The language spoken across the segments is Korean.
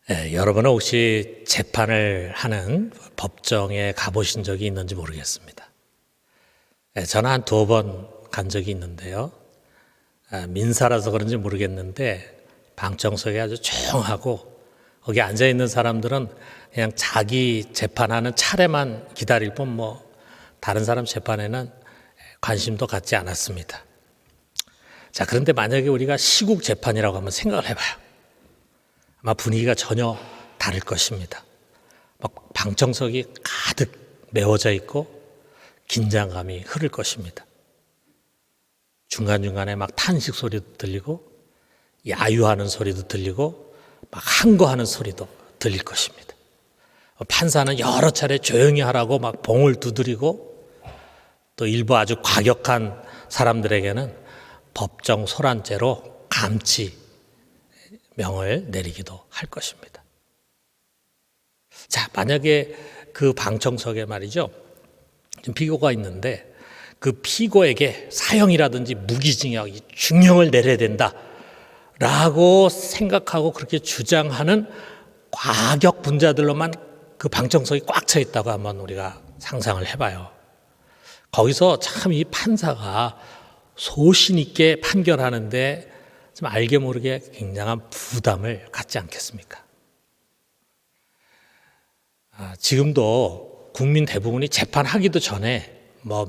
여러분은 혹시 재판을 하는 법정에 가보신 적이 있는지 모르겠습니다. 저는 한 2번 간 적이 있는데요. 민사라서 그런지 모르겠는데 방청석이 아주 조용하고 거기 앉아있는 사람들은 그냥 자기 재판하는 차례만 기다릴 뿐 다른 사람 재판에는 관심도 갖지 않았습니다. 자, 그런데 만약에 우리가 시국 재판이라고 한번 생각을 해봐요. 아마 분위기가 전혀 다를 것입니다. 방청석이 가득 메워져 있고 긴장감이 흐를 것입니다. 중간중간에 탄식 소리도 들리고 야유하는 소리도 들리고 항거하는 소리도 들릴 것입니다. 판사는 여러 차례 조용히 하라고 봉을 두드리고 또 일부 아주 과격한 사람들에게는 법정 소란죄로 감치 명을 내리기도 할 것입니다. 자, 만약에 그 방청석에 말이죠, 피고가 있는데 그 피고에게 사형이라든지 무기징역, 중형을 내려야 된다라고 생각하고 그렇게 주장하는 과격 분자들로만 그 방청석이 꽉 차 있다고 한번 우리가 상상을 해봐요. 거기서 참 이 판사가 소신 있게 판결하는데 좀 알게 모르게 굉장한 부담을 갖지 않겠습니까? 지금도 국민 대부분이 재판하기도 전에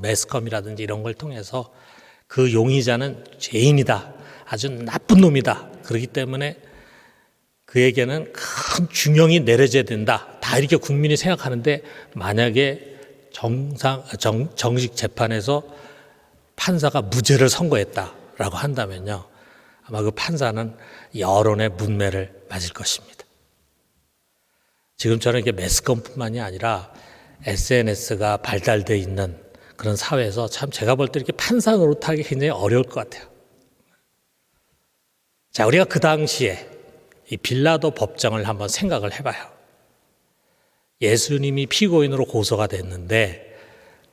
매스컴이라든지 이런 걸 통해서 그 용의자는 죄인이다, 아주 나쁜 놈이다, 그렇기 때문에 그에게는 큰 중형이 내려져야 된다, 다 이렇게 국민이 생각하는데 만약에 정식 재판에서 판사가 무죄를 선고했다라고 한다면요, 아마 그 판사는 여론의 문매를 맞을 것입니다. 지금처럼 이렇게 매스컴뿐만이 아니라 SNS가 발달되어 있는 그런 사회에서 참 제가 볼 때 이렇게 판사 노릇하기 굉장히 어려울 것 같아요. 자, 우리가 그 당시에 이 빌라도 법정을 한번 생각을 해봐요. 예수님이 피고인으로 고소가 됐는데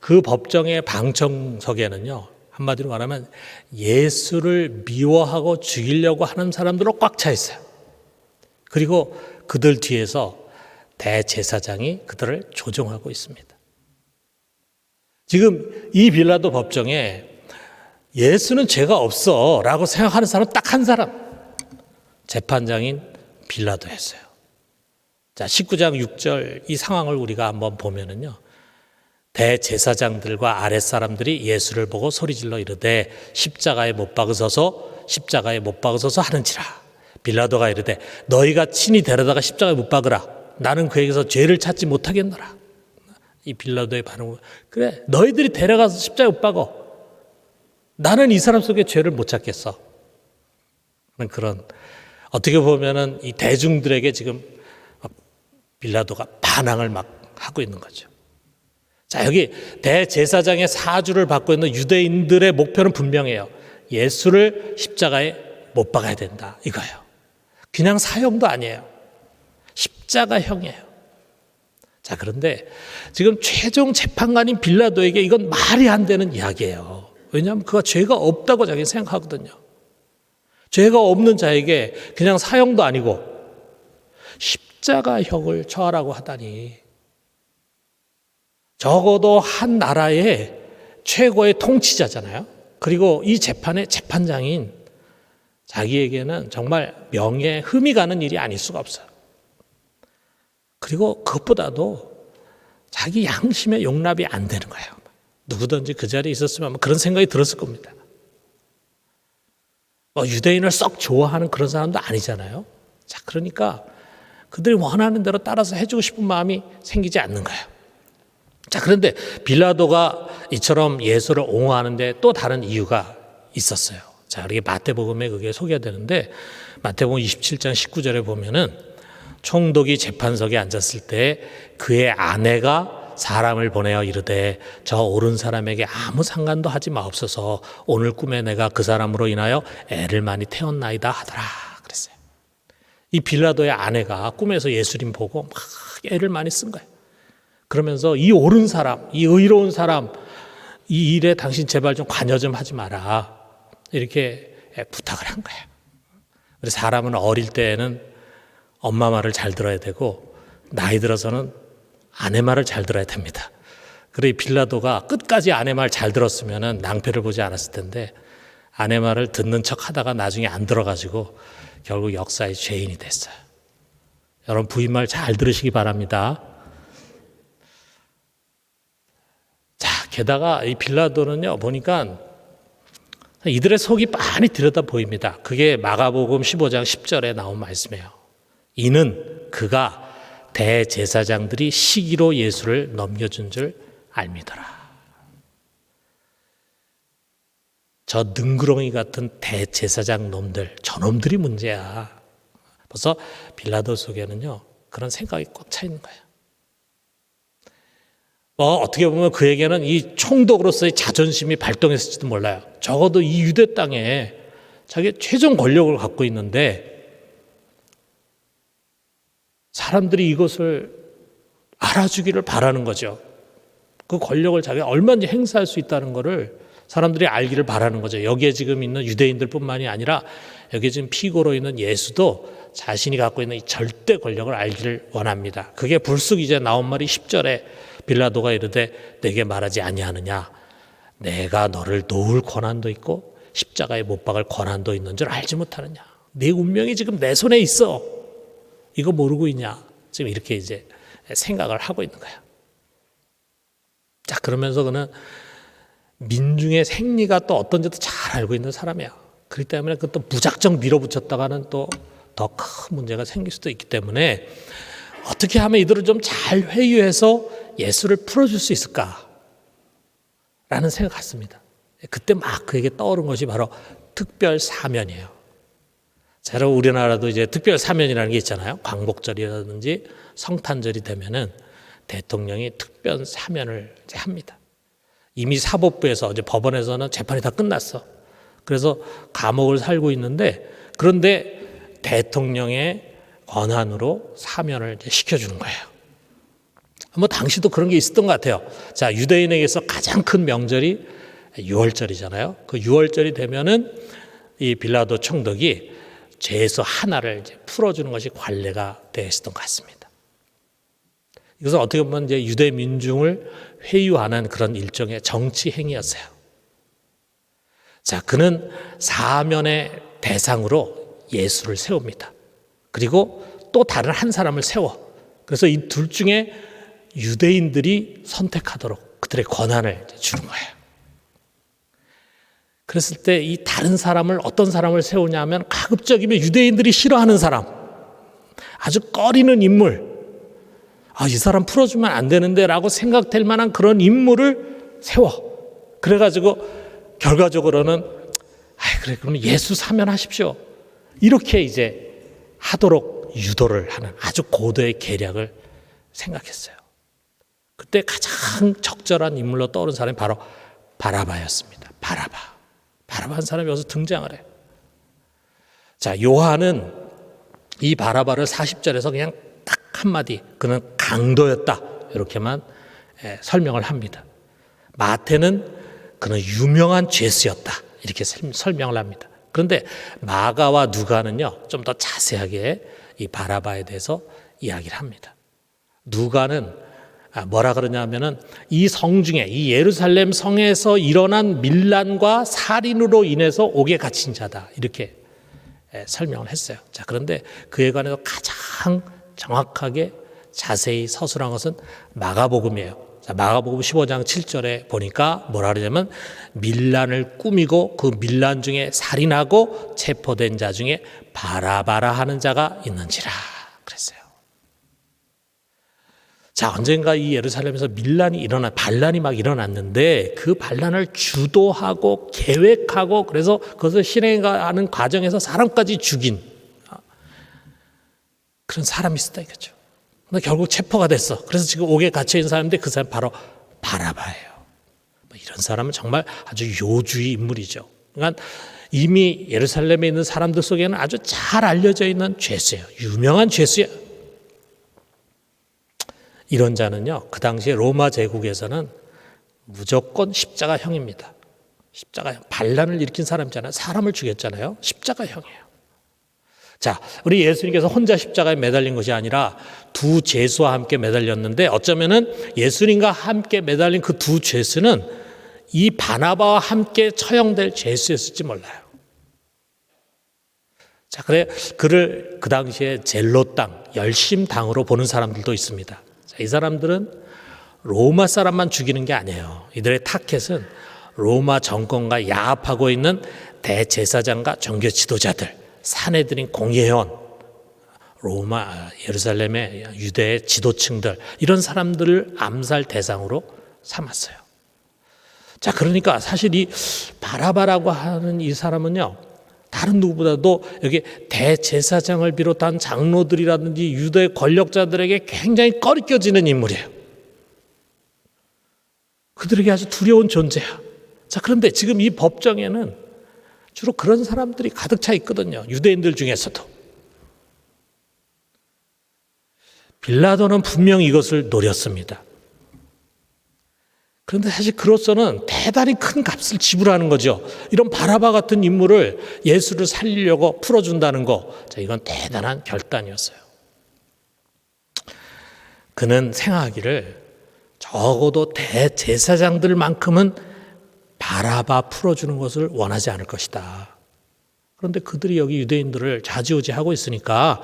그 법정의 방청석에는요, 한마디로 말하면 예수를 미워하고 죽이려고 하는 사람들로 꽉 차 있어요. 그리고 그들 뒤에서 대제사장이 그들을 조종하고 있습니다. 지금 이 빌라도 법정에 예수는 죄가 없어 라고 생각하는 사람 딱 한 사람, 재판장인 빌라도였어요. 자, 19장 6절 이 상황을 우리가 한번 보면은요, 대제사장들과 아랫사람들이 예수를 보고 소리질러 이르되 십자가에 못 박으소서, 십자가에 못 박으소서 하는지라. 빌라도가 이르되 너희가 친히 데려다가 십자가에 못 박으라. 나는 그에게서 죄를 찾지 못하겠노라. 이 빌라도의 반응은 그래, 너희들이 데려가서 십자가에 못 박어. 나는 이 사람 속에 죄를 못 찾겠어. 그런 어떻게 보면은 이 대중들에게 지금 빌라도가 반항을 하고 있는 거죠. 자, 여기 대제사장의 사주를 받고 있는 유대인들의 목표는 분명해요. 예수를 십자가에 못 박아야 된다, 이거예요. 그냥 사형도 아니에요. 십자가형이에요. 자, 그런데 지금 최종 재판관인 빌라도에게 이건 말이 안 되는 이야기예요. 왜냐하면 그가 죄가 없다고 자기는 생각하거든요. 죄가 없는 자에게 그냥 사형도 아니고 십자가형을 처하라고 하다니, 적어도 한 나라의 최고의 통치자잖아요. 그리고 이 재판의 재판장인 자기에게는 정말 명예에 흠이 가는 일이 아닐 수가 없어요. 그리고 그것보다도 자기 양심의 용납이 안 되는 거예요. 누구든지 그 자리에 있었으면 그런 생각이 들었을 겁니다. 유대인을 썩 좋아하는 그런 사람도 아니잖아요. 자, 그러니까 그들이 원하는 대로 따라서 해주고 싶은 마음이 생기지 않는 거예요. 자, 그런데 빌라도가 이처럼 예수를 옹호하는데 또 다른 이유가 있었어요. 자, 우리 마태복음에 그게 소개되는데 마태복음 27장 19절에 보면은 총독이 재판석에 앉았을 때 그의 아내가 사람을 보내어 이르되 저 옳은 사람에게 아무 상관도 하지 마옵소서. 오늘 꿈에 내가 그 사람으로 인하여 애를 많이 태웠나이다 하더라 그랬어요. 이 빌라도의 아내가 꿈에서 예수님 보고 막 애를 많이 쓴 거예요. 그러면서 이 옳은 사람, 이 의로운 사람, 이 일에 당신 제발 좀 관여 좀 하지 마라, 이렇게 부탁을 한 거예요. 사람은 어릴 때에는 엄마 말을 잘 들어야 되고 나이 들어서는 아내 말을 잘 들어야 됩니다. 그래 빌라도가 끝까지 아내 말 잘 들었으면 낭패를 보지 않았을 텐데 아내 말을 듣는 척 하다가 나중에 안 들어가지고 결국 역사의 죄인이 됐어요. 여러분 부인 말 잘 들으시기 바랍니다. 자, 게다가 이 빌라도는요 보니까 이들의 속이 빤히 들여다 보입니다. 그게 마가복음 15장 10절에 나온 말씀이에요. 이는 그가 대제사장들이 시기로 예수를 넘겨준 줄 알미더라. 저 능구렁이 같은 대제사장 놈들, 저놈들이 문제야. 벌써 빌라도 속에는요 그런 생각이 꽉 차 있는 거예요. 어떻게 보면 그에게는 이 총독으로서의 자존심이 발동했을지도 몰라요. 적어도 이 유대 땅에 자기 최종 권력을 갖고 있는데 사람들이 이것을 알아주기를 바라는 거죠. 그 권력을 자기가 얼마든지 행사할 수 있다는 것을 사람들이 알기를 바라는 거죠. 여기에 지금 있는 유대인들뿐만이 아니라 여기에 지금 피고로 있는 예수도 자신이 갖고 있는 이 절대 권력을 알기를 원합니다. 그게 불쑥 이제 나온 말이 10절에 빌라도가 이르되 내게 말하지 아니하느냐 내가 너를 놓을 권한도 있고 십자가에 못 박을 권한도 있는 줄 알지 못하느냐 네 운명이 지금 내 손에 있어 이거 모르고 있냐 지금 이렇게 이제 생각을 하고 있는 거야. 자 그러면서 그는 민중의 생리가 또 어떤지도 잘 알고 있는 사람이야. 그렇기 때문에 그것도 무작정 밀어붙였다가는 또 더 큰 문제가 생길 수도 있기 때문에 어떻게 하면 이들을 좀 잘 회유해서 예수를 풀어줄 수 있을까? 라는 생각 같습니다. 그때 막 그에게 떠오른 것이 바로 특별 사면이에요. 자, 여러분 우리나라도 이제 특별 사면이라는 게 있잖아요. 광복절이라든지 성탄절이 되면은 대통령이 특별 사면을 이제 합니다. 이미 사법부에서 이제 법원에서는 재판이 다 끝났어. 그래서 감옥을 살고 있는데 그런데 대통령의 권한으로 사면을 이제 시켜주는 거예요. 뭐 당시도 그런 게 있었던 것 같아요. 자, 유대인에게서 가장 큰 명절이 6월절이잖아요. 그 6월절이 되면은 이 빌라도 총독이 죄에서 하나를 이제 풀어주는 것이 관례가 되어 있었던 것 같습니다. 이것은 어떻게 보면 이제 유대 민중을 회유하는 그런 일종의 정치 행위였어요. 자, 그는 사면의 대상으로 예수를 세웁니다. 그리고 또 다른 한 사람을 세워. 그래서 이 둘 중에 유대인들이 선택하도록 그들의 권한을 주는 거예요. 그랬을 때 이 다른 사람을 어떤 사람을 세우냐 하면 가급적이면 유대인들이 싫어하는 사람, 아주 꺼리는 인물, 이 사람 풀어주면 안 되는데 라고 생각될 만한 그런 인물을 세워. 그래가지고 결과적으로는 그래 그러면 예수 사면하십시오. 이렇게 이제 하도록 유도를 하는 아주 고도의 계략을 생각했어요. 그때 가장 적절한 인물로 떠오른 사람이 바로 바라바였습니다. 바라바 한 사람이 여기서 등장을 해요. 자, 요한은 이 바라바를 40절에서 그냥 딱 한마디 그는 강도였다 이렇게만 설명을 합니다. 마태는 그는 유명한 죄수였다 이렇게 설명을 합니다. 그런데 마가와 누가는요 좀 더 자세하게 이 바라바에 대해서 이야기를 합니다. 누가는 뭐라 그러냐면은 이 성중에 이 예루살렘 성에서 일어난 밀란과 살인으로 인해서 옥에 갇힌 자다 이렇게 설명을 했어요. 자, 그런데 그에 관해서 가장 정확하게 자세히 서술한 것은 마가복음이에요. 자, 마가복음 15장 7절에 보니까 뭐라 그러냐면 밀란을 꾸미고 그 밀란 중에 살인하고 체포된 자 중에 바라바라 하는 자가 있는지라 그랬어요. 자, 언젠가 이 예루살렘에서 반란이 막 일어났는데 그 반란을 주도하고 계획하고 그래서 그것을 실행하는 과정에서 사람까지 죽인 그런 사람이 있었다 이거죠. 근데 결국 체포가 됐어. 그래서 지금 옥에 갇혀있는 사람인데 그 사람이 바로 바라바예요. 이런 사람은 정말 아주 요주의 인물이죠. 그러니까 이미 예루살렘에 있는 사람들 속에는 아주 잘 알려져 있는 죄수예요. 유명한 죄수예요. 이런 자는요, 그 당시에 로마 제국에서는 무조건 십자가형입니다. 십자가형. 반란을 일으킨 사람이잖아요. 사람을 죽였잖아요. 십자가형이에요. 자, 우리 예수님께서 혼자 십자가에 매달린 것이 아니라 두 죄수와 함께 매달렸는데 어쩌면은 예수님과 함께 매달린 그 두 죄수는 이 바나바와 함께 처형될 죄수였을지 몰라요. 자, 그래 그를 그 당시에 젤로 땅, 열심당으로 보는 사람들도 있습니다. 자, 이 사람들은 로마 사람만 죽이는 게 아니에요. 이들의 타켓은 로마 정권과 야합하고 있는 대제사장과 종교 지도자들, 사내들인 공회원, 로마, 예루살렘의 유대의 지도층들, 이런 사람들을 암살 대상으로 삼았어요. 자, 그러니까 사실 이 바라바라고 하는 이 사람은요, 다른 누구보다도 여기 대제사장을 비롯한 장로들이라든지 유대 권력자들에게 굉장히 꺼리껴지는 인물이에요. 그들에게 아주 두려운 존재야. 자, 그런데 지금 이 법정에는 주로 그런 사람들이 가득 차 있거든요. 유대인들 중에서도. 빌라도는 분명 이것을 노렸습니다. 그런데 사실 그로서는 대단히 큰 값을 지불하는 거죠. 이런 바라바 같은 인물을 예수를 살리려고 풀어준다는 거, 자, 이건 대단한 결단이었어요. 그는 생각하기를 적어도 대제사장들만큼은 바라바 풀어주는 것을 원하지 않을 것이다. 그런데 그들이 여기 유대인들을 좌지우지하고 있으니까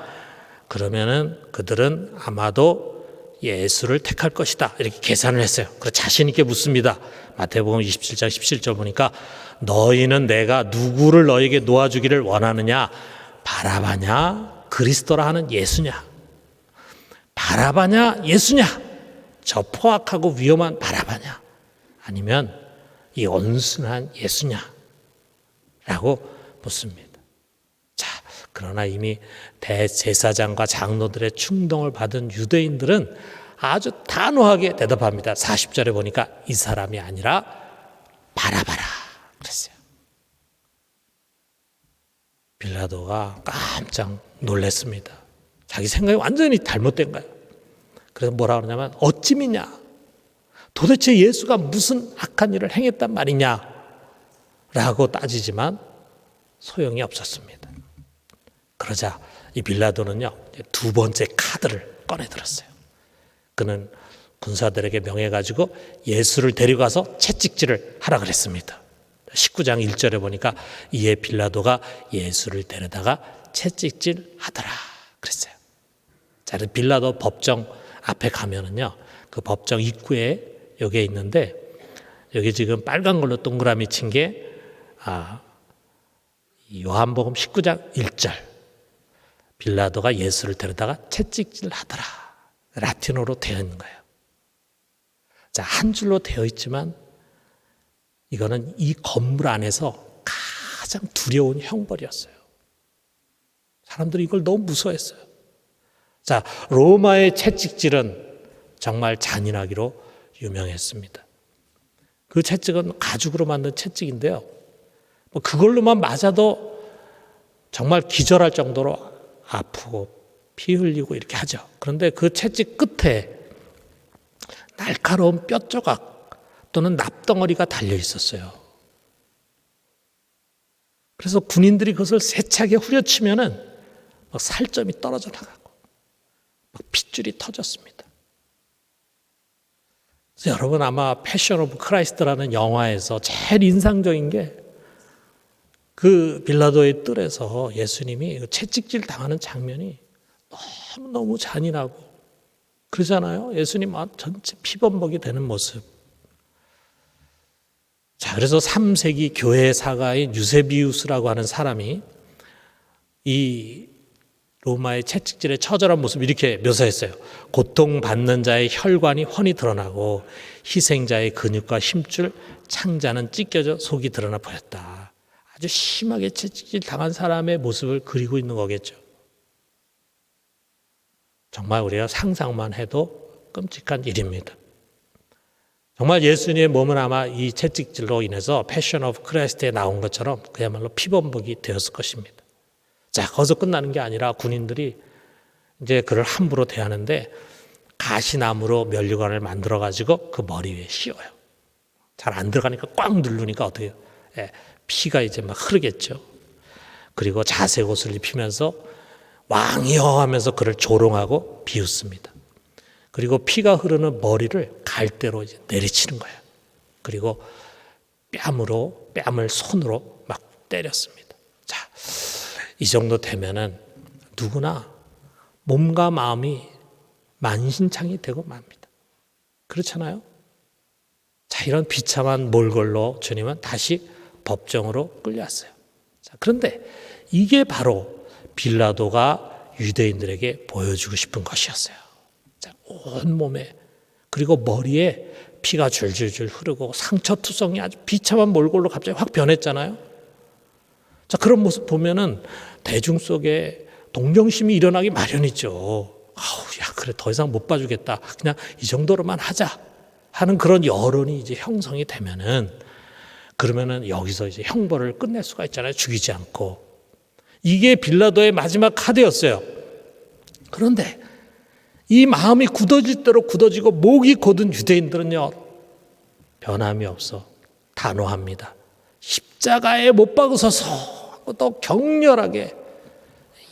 그러면은 그들은 아마도 예수를 택할 것이다. 이렇게 계산을 했어요. 그래서 자신 있게 묻습니다. 마태복음 27장 17절 보니까 너희는 내가 누구를 너에게 놓아주기를 원하느냐? 바라바냐? 그리스도라 하는 예수냐? 바라바냐? 예수냐? 저 포악하고 위험한 바라바냐? 아니면 이 온순한 예수냐? 라고 묻습니다. 자, 그러나 이미 대제사장과 장로들의 충동을 받은 유대인들은 아주 단호하게 대답합니다. 40절에 보니까 이 사람이 아니라 바라바라 그랬어요. 빌라도가 깜짝 놀랐습니다. 자기 생각이 완전히 잘못된 거예요. 그래서 뭐라 그러냐면 어찌 믿냐? 도대체 예수가 무슨 악한 일을 행했단 말이냐? 라고 따지지만 소용이 없었습니다. 그러자 이 빌라도는요, 두 번째 카드를 꺼내들었어요. 그는 군사들에게 명해가지고 예수를 데려가서 채찍질을 하라 그랬습니다. 19장 1절에 보니까 이에 빌라도가 예수를 데려다가 채찍질 하더라 그랬어요. 자, 빌라도 법정 앞에 가면은요, 그 법정 입구에 여기에 있는데 여기 지금 빨간 걸로 동그라미 친 게 요한복음 19장 1절 빌라도가 예수를 데려다가 채찍질 하더라. 라틴어로 되어 있는 거예요. 자, 한 줄로 되어 있지만 이거는 이 건물 안에서 가장 두려운 형벌이었어요. 사람들이 이걸 너무 무서워했어요. 자, 로마의 채찍질은 정말 잔인하기로 유명했습니다. 그 채찍은 가죽으로 만든 채찍인데요. 그걸로만 맞아도 정말 기절할 정도로 아프고 피 흘리고 이렇게 하죠. 그런데 그 채찍 끝에 날카로운 뼈 조각 또는 납덩어리가 달려 있었어요. 그래서 군인들이 그것을 세차게 후려치면은 막 살점이 떨어져 나가고 막 핏줄이 터졌습니다. 그래서 여러분 아마 패션 오브 크라이스트라는 영화에서 제일 인상적인 게 그 빌라도의 뜰에서 예수님이 채찍질 당하는 장면이 너무너무 잔인하고 그러잖아요. 예수님 전체 피범벅이 되는 모습. 자, 그래서 3세기 교회 사가인 유세비우스라고 하는 사람이 이 로마의 채찍질의 처절한 모습 이렇게 묘사했어요. 고통받는 자의 혈관이 훤히 드러나고 희생자의 근육과 힘줄 창자는 찢겨져 속이 드러나 보였다. 아주 심하게 채찍질 당한 사람의 모습을 그리고 있는 거겠죠. 정말 우리가 상상만 해도 끔찍한 일입니다. 정말 예수님의 몸은 아마 이 채찍질로 인해서 패션 오브 크라이스트에 나온 것처럼 그야말로 피범벅이 되었을 것입니다. 자, 거기서 끝나는 게 아니라 군인들이 이제 그를 함부로 대하는데 가시나무로 면류관을 만들어 가지고 그 머리 위에 씌워요. 잘 안 들어가니까 꽉 누르니까 어떻게 해요? 피가 이제 막 흐르겠죠. 그리고 자색 옷을 입히면서 왕이여 하면서 그를 조롱하고 비웃습니다. 그리고 피가 흐르는 머리를 갈대로 이제 내리치는 거예요. 그리고 뺨을 손으로 막 때렸습니다. 자, 이 정도 되면은 누구나 몸과 마음이 만신창이 되고 맙니다. 그렇잖아요? 자, 이런 비참한 몰골로 주님은 다시 법정으로 끌려왔어요. 자, 그런데 이게 바로 빌라도가 유대인들에게 보여주고 싶은 것이었어요. 자, 온몸에 그리고 머리에 피가 줄줄줄 흐르고 상처투성이 아주 비참한 몰골로 갑자기 확 변했잖아요. 자, 그런 모습 보면은 대중 속에 동정심이 일어나기 마련이죠. 아우, 야, 그래, 더 이상 못 봐주겠다. 그냥 이 정도로만 하자 하는 그런 여론이 이제 형성이 되면은, 그러면은 여기서 이제 형벌을 끝낼 수가 있잖아요. 죽이지 않고. 이게 빌라도의 마지막 카드였어요. 그런데 이 마음이 굳어질 대로 굳어지고 목이 곧은 유대인들은요, 변함이 없어 단호합니다. 십자가에 못 박으소서 하고 또 격렬하게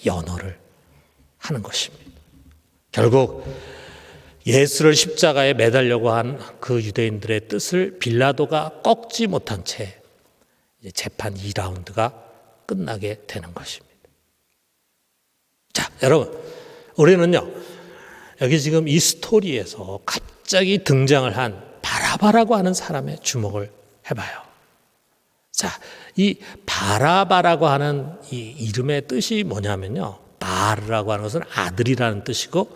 연호를 하는 것입니다. 결국 예수를 십자가에 매달려고 한 그 유대인들의 뜻을 빌라도가 꺾지 못한 채 재판 2라운드가 끝나게 되는 것입니다. 자, 여러분, 우리는요, 여기 지금 이 스토리에서 갑자기 등장을 한 바라바라고 하는 사람의 주목을 해봐요. 자, 이 바라바라고 하는 이 이름의 뜻이 뭐냐면요, 바르라고 하는 것은 아들이라는 뜻이고,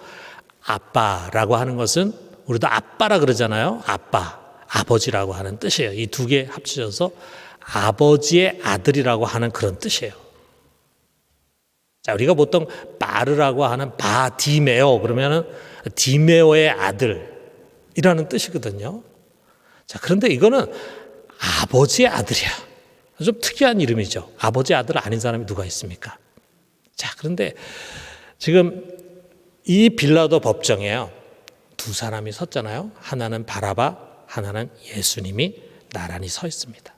아빠라고 하는 것은 우리도 아빠라 그러잖아요. 아빠, 아버지라고 하는 뜻이에요. 이 두 개 합쳐져서 아버지의 아들이라고 하는 그런 뜻이에요. 자, 우리가 보통 바르라고 하는 바디메오 그러면은 디메오의 아들이라는 뜻이거든요. 자, 그런데 이거는 아버지의 아들이야. 좀 특이한 이름이죠. 아버지의 아들 아닌 사람이 누가 있습니까? 자, 그런데 지금 이 빌라도 법정에요, 두 사람이 섰잖아요. 하나는 바라바, 하나는 예수님이 나란히 서 있습니다.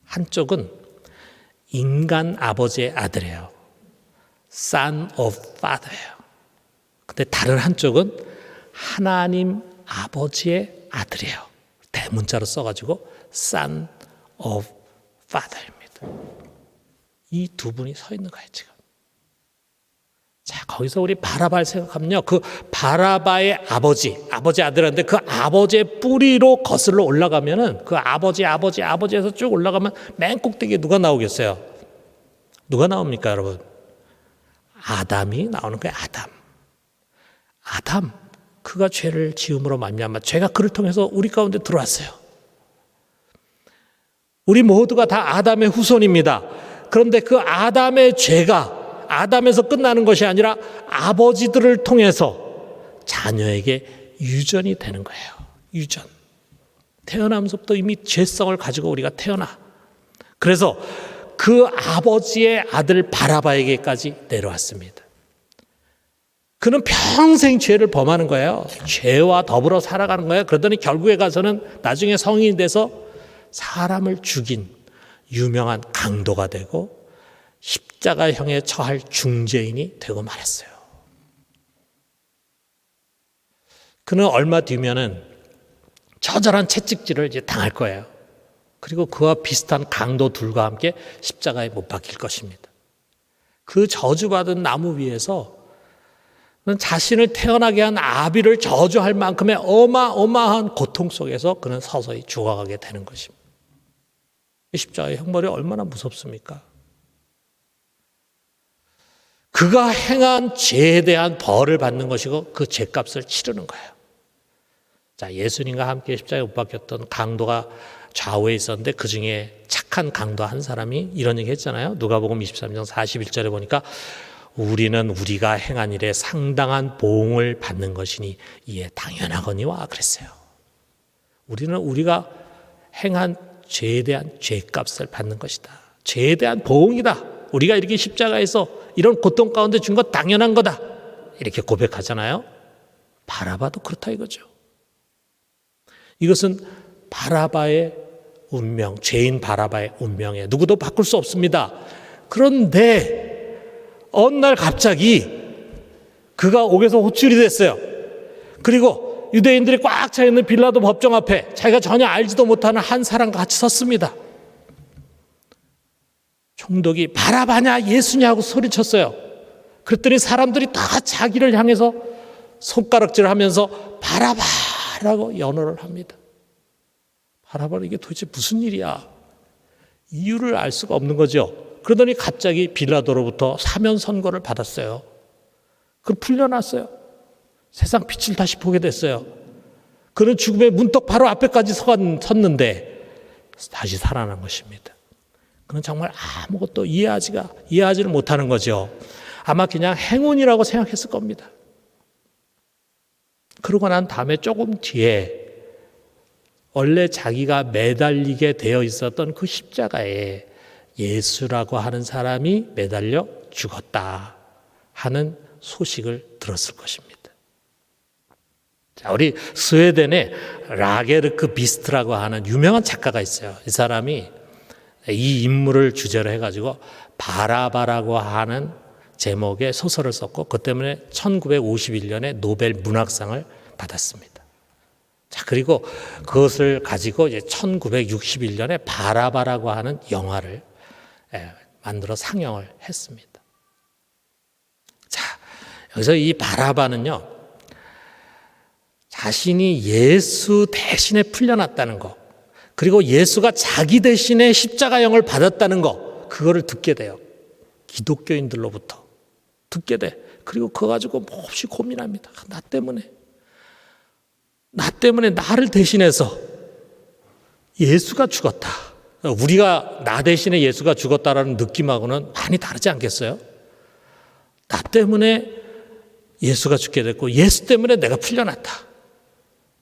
한쪽은 인간 아버지의 아들이에요. Son of Father예요. 근데 다른 한쪽은 하나님 아버지의 아들이에요. 대문자로 써가지고 Son of Father입니다. 이 두 분이 서 있는 거예요, 지금. 자, 거기서 우리 바라바를 생각하면요, 그 바라바의 아버지 아들인데 그 아버지의 뿌리로 거슬러 올라가면은 그 아버지에서 쭉 올라가면 맨 꼭대기에 누가 나오겠어요? 누가 나옵니까, 여러분? 아담이 나오는 거예요. 아담, 그가 죄를 지음으로 말미암아 죄가 그를 통해서 우리 가운데 들어왔어요. 우리 모두가 다 아담의 후손입니다. 그런데 그 아담의 죄가 아담에서 끝나는 것이 아니라 아버지들을 통해서 자녀에게 유전이 되는 거예요. 유전. 태어나면서부터 이미 죄성을 가지고 우리가 태어나. 그래서 그 아버지의 아들 바라바에게까지 내려왔습니다. 그는 평생 죄를 범하는 거예요. 죄와 더불어 살아가는 거예요. 그러더니 결국에 가서는 나중에 성인이 돼서 사람을 죽인 유명한 강도가 되고 십자가형에 처할 중죄인이 되고 말았어요. 그는 얼마 뒤면은 처절한 채찍질을 이제 당할 거예요. 그리고 그와 비슷한 강도 둘과 함께 십자가에 못 박힐 것입니다. 그 저주받은 나무 위에서 자신을 태어나게 한 아비를 저주할 만큼의 어마어마한 고통 속에서 그는 서서히 죽어가게 되는 것입니다. 십자가의 형벌이 얼마나 무섭습니까? 그가 행한 죄에 대한 벌을 받는 것이고 그 죄값을 치르는 거예요. 자, 예수님과 함께 십자가에 못 박혔던 강도가 좌우에 있었는데 그 중에 착한 강도 한 사람이 이런 얘기 했잖아요. 누가복음 23장 41절에 보니까 우리는 우리가 행한 일에 상당한 보응을 받는 것이니 이에 당연하거니와 그랬어요. 우리는 우리가 행한 죄에 대한 죄값을 받는 것이다. 죄에 대한 보응이다. 우리가 이렇게 십자가에서 이런 고통 가운데 준 것 당연한 거다. 이렇게 고백하잖아요. 바라바도 그렇다 이거죠. 이것은 바라바의 운명, 죄인 바라바의 운명에 누구도 바꿀 수 없습니다. 그런데 어느 날 갑자기 그가 옥에서 호출이 됐어요. 그리고 유대인들이 꽉 차 있는 빌라도 법정 앞에 자기가 전혀 알지도 못하는 한 사람과 같이 섰습니다. 총독이 바라바냐 예수냐 하고 소리쳤어요. 그랬더니 사람들이 다 자기를 향해서 손가락질을 하면서 바라바라고 연호를 합니다. 바라바는 이게 도대체 무슨 일이야? 이유를 알 수가 없는 거죠. 그러더니 갑자기 빌라도로부터 사면 선고를 받았어요. 그럼 풀려났어요. 세상 빛을 다시 보게 됐어요. 그는 죽음의 문턱 바로 앞에까지 섰는데 다시 살아난 것입니다. 그는 정말 아무것도 이해하지를 못하는 거죠. 아마 그냥 행운이라고 생각했을 겁니다. 그러고 난 다음에 조금 뒤에 원래 자기가 매달리게 되어 있었던 그 십자가에 예수라고 하는 사람이 매달려 죽었다 하는 소식을 들었을 것입니다. 자, 우리 스웨덴에 라게르크 비스트라고 하는 유명한 작가가 있어요. 이 사람이 이 인물을 주제로 해가지고 바라바라고 하는 제목의 소설을 썼고 그 때문에 1951년에 노벨 문학상을 받았습니다. 자, 그리고 그것을 가지고 이제 1961년에 바라바라고 하는 영화를 만들어 상영을 했습니다. 자, 여기서 이 바라바는요, 자신이 예수 대신에 풀려났다는 거, 그리고 예수가 자기 대신에 십자가형을 받았다는 거, 그거를 듣게 돼요. 기독교인들로부터 듣게 돼. 그리고 그거 가지고 몹시 고민합니다. 나 때문에 나를 대신해서 예수가 죽었다. 우리가 나 대신에 예수가 죽었다라는 느낌하고는 많이 다르지 않겠어요? 나 때문에 예수가 죽게 됐고 예수 때문에 내가 풀려났다.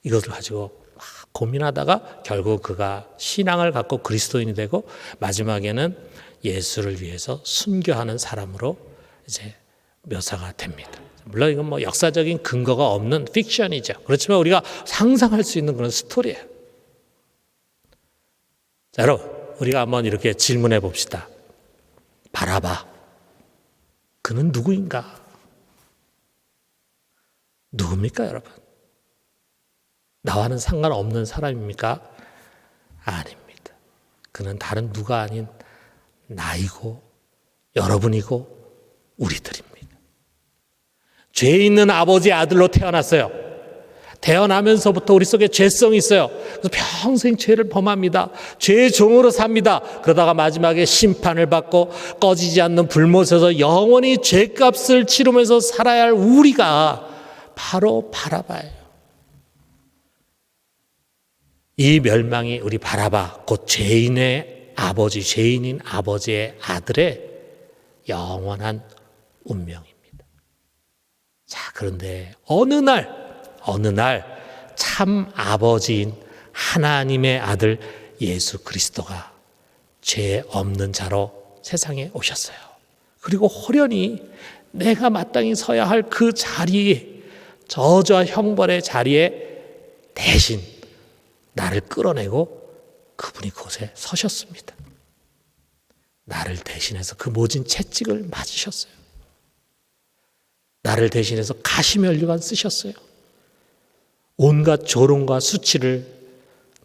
이것을 가지고 막 고민하다가 결국 그가 신앙을 갖고 그리스도인이 되고 마지막에는 예수를 위해서 순교하는 사람으로 이제 묘사가 됩니다. 물론 이건 뭐 역사적인 근거가 없는 픽션이죠. 그렇지만 우리가 상상할 수 있는 그런 스토리예요. 자, 여러분, 우리가 한번 이렇게 질문해 봅시다. 바라바, 그는 누구인가? 누굽니까, 여러분? 나와는 상관없는 사람입니까? 아닙니다. 그는 다른 누가 아닌 나이고 여러분이고 우리들입니다. 죄 있는 아버지의 아들로 태어났어요. 태어나면서부터 우리 속에 죄성이 있어요. 그래서 평생 죄를 범합니다. 죄의 종으로 삽니다. 그러다가 마지막에 심판을 받고 꺼지지 않는 불못에서 영원히 죄값을 치르면서 살아야 할 우리가 바로 바라바예요. 이 멸망이 우리 바라바, 곧 죄인의 아버지, 죄인인 아버지의 아들의 영원한 운명입니다. 자, 그런데 어느 날 참 아버지인 하나님의 아들 예수 그리스도가 죄 없는 자로 세상에 오셨어요. 그리고 호련히 내가 마땅히 서야 할 그 자리에, 저주와 형벌의 자리에 대신 나를 끌어내고 그분이 그곳에 서셨습니다. 나를 대신해서 그 모진 채찍을 맞으셨어요. 나를 대신해서 가시면류관 쓰셨어요. 온갖 조롱과 수치를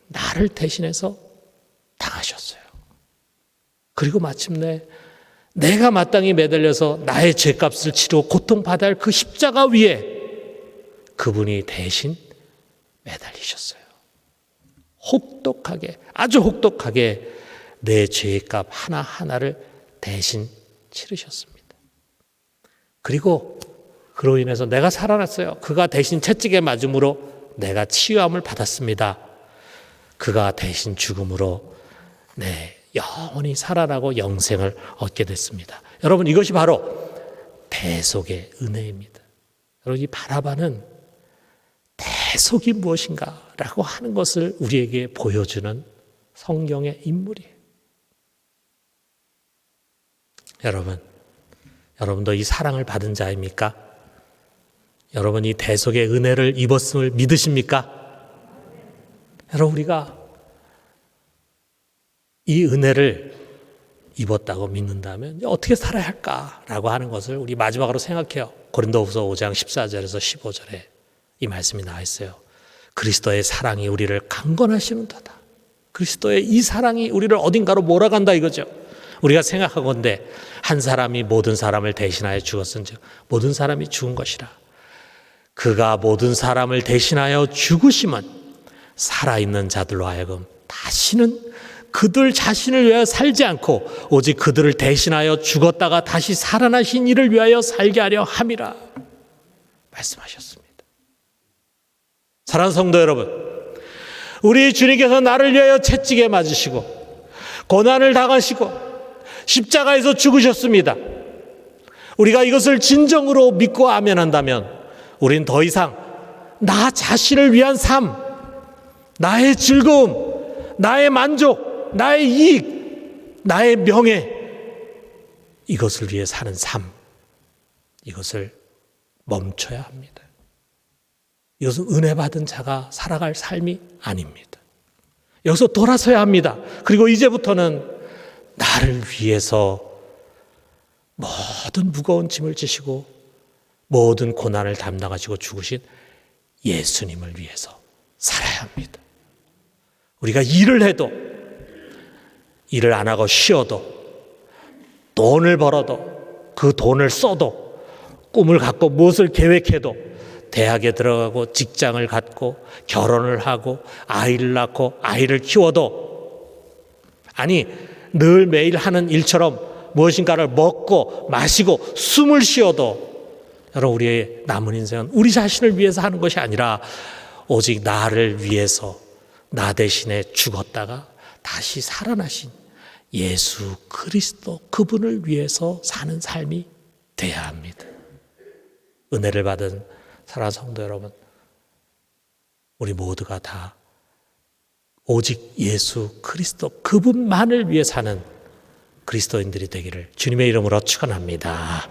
나를 대신해서 당하셨어요. 그리고 마침내 내가 마땅히 매달려서 나의 죄값을 치르고 고통받아야 할 그 십자가 위에 그분이 대신 매달리셨어요. 혹독하게, 아주 혹독하게 내 죄값 하나하나를 대신 치르셨습니다. 그리고 그로 인해서 내가 살아났어요. 그가 대신 채찍에 맞음으로 내가 치유함을 받았습니다. 그가 대신 죽음으로 영원히 살아나고 영생을 얻게 됐습니다. 여러분, 이것이 바로 대속의 은혜입니다. 여러분, 이 바라바는 대속이 무엇인가라고 하는 것을 우리에게 보여주는 성경의 인물이에요. 여러분도 이 사랑을 받은 자입니까? 여러분, 이 대속의 은혜를 입었음을 믿으십니까? 여러분, 우리가 이 은혜를 입었다고 믿는다면 어떻게 살아야 할까라고 하는 것을 우리 마지막으로 생각해요. 고린도후서 5장 14절에서 15절에 이 말씀이 나와 있어요. 그리스도의 사랑이 우리를 강건하시는도다. 그리스도의 이 사랑이 우리를 어딘가로 몰아간다 이거죠. 우리가 생각하건대 한 사람이 모든 사람을 대신하여 죽었은즉 모든 사람이 죽은 것이라. 그가 모든 사람을 대신하여 죽으심은 살아있는 자들로 하여금 다시는 그들 자신을 위하여 살지 않고 오직 그들을 대신하여 죽었다가 다시 살아나신 이를 위하여 살게 하려 함이라 말씀하셨습니다. 사랑하는 성도 여러분, 우리 주님께서 나를 위하여 채찍에 맞으시고 고난을 당하시고 십자가에서 죽으셨습니다. 우리가 이것을 진정으로 믿고 아멘한다면 우린 더 이상 나 자신을 위한 삶, 나의 즐거움, 나의 만족, 나의 이익, 나의 명예, 이것을 위해 사는 삶, 이것을 멈춰야 합니다. 이것은 은혜 받은 자가 살아갈 삶이 아닙니다. 여기서 돌아서야 합니다. 그리고 이제부터는 나를 위해서 모든 무거운 짐을 지시고 모든 고난을 담당하시고 죽으신 예수님을 위해서 살아야 합니다. 우리가 일을 해도 일을 안 하고 쉬어도 돈을 벌어도 그 돈을 써도 꿈을 갖고 무엇을 계획해도 대학에 들어가고 직장을 갖고 결혼을 하고 아이를 낳고 아이를 키워도 아니 늘 매일 하는 일처럼 무엇인가를 먹고 마시고 숨을 쉬어도 여러분 우리의 남은 인생은 우리 자신을 위해서 하는 것이 아니라 오직 나를 위해서 나 대신에 죽었다가 다시 살아나신 예수 그리스도 그분을 위해서 사는 삶이 돼야 합니다. 은혜를 받은 사랑하는 성도 여러분, 우리 모두가 다 오직 예수 그리스도 그분만을 위해 사는 그리스도인들이 되기를 주님의 이름으로 축원합니다.